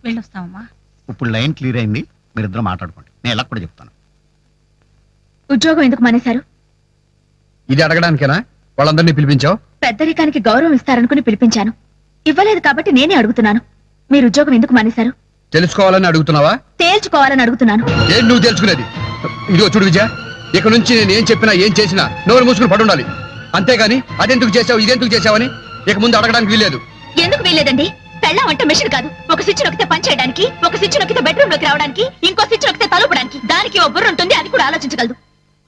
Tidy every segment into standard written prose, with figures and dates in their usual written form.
వెళ్ళొస్తామమ్మా. ఇప్పుడు line clear అయింది, మీరిద్దరు మాట్లాడుకోండి. నేను ఎలా కూడా చెప్తాను. ఉద్యోగం ఎందుకు మానేశారు? ఇది అడగడానికేనా వాళ్ళందరినీ పిలిపించావు? పెద్దరికానికి గౌరవం ఇస్తారనుకుని పిలిపించాను. ఇవ్వలేదు కాబట్టి నేనే అడుగుతున్నాను. మీరు ఉద్యోగం ఎందుకు మానేశారు? తెలుసుకోవాలని అడుగుతున్నావా? తేల్చుకోవాలని అడుగుతున్నాను. ఏం నువ్వు తెలుసుకునేది? ఇదిగో చూడు విజయ, ఇక నుంచి నేను ఏం చెప్పినా ఏం చేసినా నోరు మూసుకుని పడుండాలి. అంతేగాని అదెందుకు చేసావు ఇదెందుకు చేసావని ఇక ముందు అడగడానికి వీల్లేదు. ఎందుకు వీల్లేదండి? పెళ్ళం అంటే మెషిన్ కాదు. ఒక స్విచ్ నొక్కితే పని చేయడానికి, ఒక స్విచ్ నొక్కితే బెడ్రూమ్ లోకి రావడానికి, ఇంకో స్విచ్ నొక్కితే తలుపడానికి. దానికి ఓ బుర్ర ఉంటుంది, అది కూడా ఆలోచించగలదు.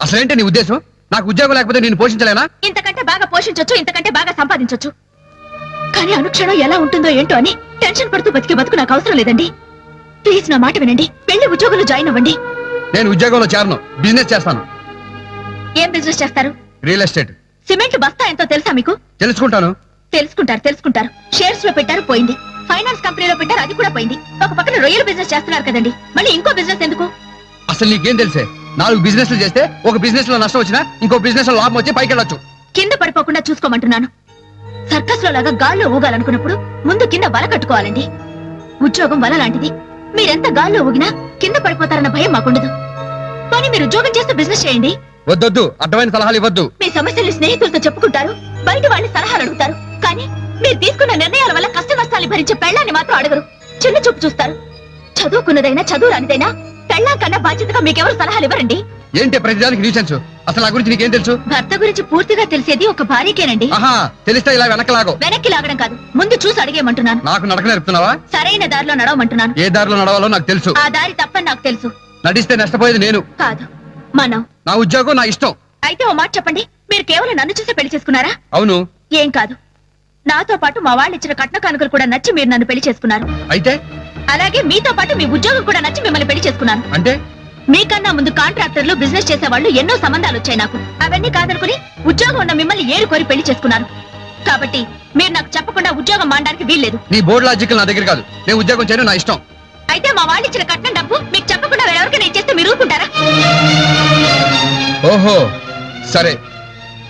అసలేంటి నీ ఉద్దేశం? నాకు ఉద్యోగం లేకపోతే నేను పోషించలేనా? ఇంతకంటే బాగా పోషించొచ్చు, ఇంతకంటే బాగా సంపాదించొచ్చు. కానీ అనుక్షణం ఎలా ఉంటుందో ఏంటో అని టెన్షన్ పడుతూ బతికే బతుకు నాకు అవసరం లేదండి. ప్లీజ్ నా మాట వినండి. పెళ్లి ఉద్యోగంలో జాయిన్ అవ్వండి. నేను ఉద్యోగంలో చేరను, బిజినెస్ చేస్తాను. ఏం బిజినెస్ చేస్తారు? Real estate. సిమెంట్ బస్తా ఎంతో తెలుసా మీకు? తెలుసుకుంటాను. తెలుసుకుంటారు. షేర్స్ లో పెట్టారు, పోయింది. ఫైనాన్స్ కంపెనీలో పెట్టారు, అది కూడా పోయింది. ఒక పక్కన రొయ్యల బిజినెస్ చేస్తున్నారు కదండి, మళ్ళీ ఇంకో బిజినెస్ ఎందుకు? అసలు నీకేం తెలిసే? 4 బిజినెస్లు చేస్తే ఒక బిజినెస్ లో నష్టం వచ్చినా ఇంకో బిజినెస్ లో లాభం వచ్చి పైకి వెళ్ళొచ్చు. కింద పడిపోకుండా చూసుకోమంటున్నాను. సర్కస్ లో లాగా గాల్లో ఊగాలనుకున్నప్పుడు ముందు కింద వల కట్టుకోవాలండి. ఉద్యోగం వల లాంటిది. మీరెంత గాల్లో ఊగినా కింద పడిపోతారన్న భయం మాకుండదు. కానీ మీరు ఉద్యోగం చేస్తూ బిజినెస్ చేయండి. వద్దొద్దు, అడ్డమైన సలహాలు ఇవ్వద్దు. మీ సమస్యల్ని స్నేహితులతో చెప్పుకుంటారు, బయట వాళ్ళని సలహాలు అడుగుతారు. కానీ మీరు తీసుకున్న నిర్ణయాల వల్ల కష్ట నష్టాన్ని భరించే పెళ్ళాన్ని మాత్రం అడగరు. చిన్న చూపు చూస్తారు. చదువుకున్నదైనా చదువు రానిదైనా పెళ్ళాం కన్నా బాధ్యతగా మీకెవరు సలహాలు ఇవ్వరండి. ఏంటి ప్రతిదానికి న్యూసెన్స్? అసలు నా గురించి నీకేం తెలుసు? భర్త గురించి పూర్తిగా తెలిసేది ఒక భార్యకేనండి. ఆహా, తెలిస్తే ఇలా వెనకలాగో. వెనక్కి లాగడం కాదు, ముందు చూసి అడిగేయమంటున్నాను. నాకు నడక నేర్పుతున్నావా? సరైన దారిలో నడవమంటున్నాను. ఏ దారిలో నడవాలో నాకు తెలుసు. ఆ దారి తప్పని నాకు తెలుసు. నడిస్తే నష్టపోయేది నేను కాదు, మనం. నా ఉద్యోగం నా ఇష్టం. అయితే ఓ మాట చెప్పండి, మీరు కేవలం నన్ను చూసే పెళ్లి చేసుకున్నారా? అవును. ఏం కాదు, నాతో పాటు మా వాళ్ళు ఇచ్చిన కట్న కానుకలు కూడా నచ్చి మీరు నన్ను పెళ్లి చేసుకున్నారు. అయితే అలాగే మీతో పాటు మీ ఉద్యోగం కూడా నచ్చి మిమ్మల్ని పెళ్లి చేసుకున్నాను. అంటే మీకన్నా ముందు కాంట్రాక్టర్లు, బిజినెస్ చేసేవాళ్ళు ఎన్నో సంబంధాలు వచ్చాయి నాకు. అవన్నీ కాదనుకుని ఉద్యోగం ఉన్న మిమ్మల్ని ఏరు కోరి పెళ్లి చేసుకున్నాను. కాబట్టి మీరు నాకు చెప్పకుండా ఉద్యోగం మానడానికి వీల్లేదు. నీ బోర్డు లాజికల్ నా దగ్గర కాదు. నేను ఉద్యోగం చేయడం నా ఇష్టం. అయితే మా వాళ్ళు ఇచ్చిన కట్నం డబ్బు మీకు చెప్పకుండా ఎవరికైనా ఇచ్చేస్తే మీరు ఊరుకుంటారా? ఓహో, సరే.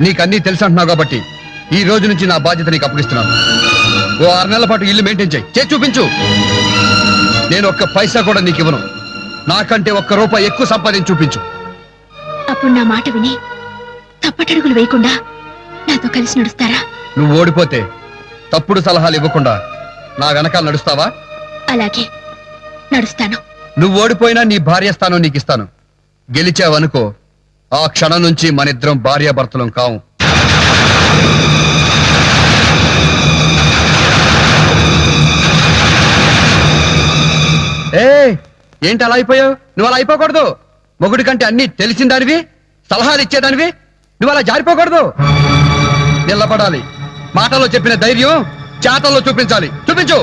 నీకన్నీ తెలుసు అంటున్నావు కాబట్టి ఈ రోజు నుంచి నా బాధ్యత నీకు అప్పగిస్తున్నాను. ఓ 6 నెలల పాటు ఇల్లు మెయింటైన్ చేయి, చూపించు. నేను ఒక్క పైసా కూడా నీకు ఇవ్వను. నాకంటే ₹1 ఎక్కువ సంపాదించి చూపించు. అప్పుడు నా మాట విని తప్పటడుగులు వేయకుండా నాతో కలిసి నడుస్తారా? నువ్వు ఓడిపోతే తప్పుడు సలహాలు ఇవ్వకుండా నా వెనకాల నడుస్తావా? అలాగే నడుస్తాను. నువ్వు ఓడిపోయినా నీ భార్య స్థానం నీకు ఇస్తాను. గెలిచావనుకో, ఆ క్షణం నుంచి మనిద్దరం భార్యాభర్తలం కావు. ఏంటి అలా అయిపోయావు? నువ్వు అలా అయిపోకూడదు. మొగుడి కంటే అన్ని తెలిసిన దానివి, సలహాలు ఇచ్చేదానివి. నువ్వు అలా జారిపోకూడదు. నిలబడాలి. మాటల్లో చెప్పిన ధైర్యం చాటల్లో చూపించాలి. చూపించు.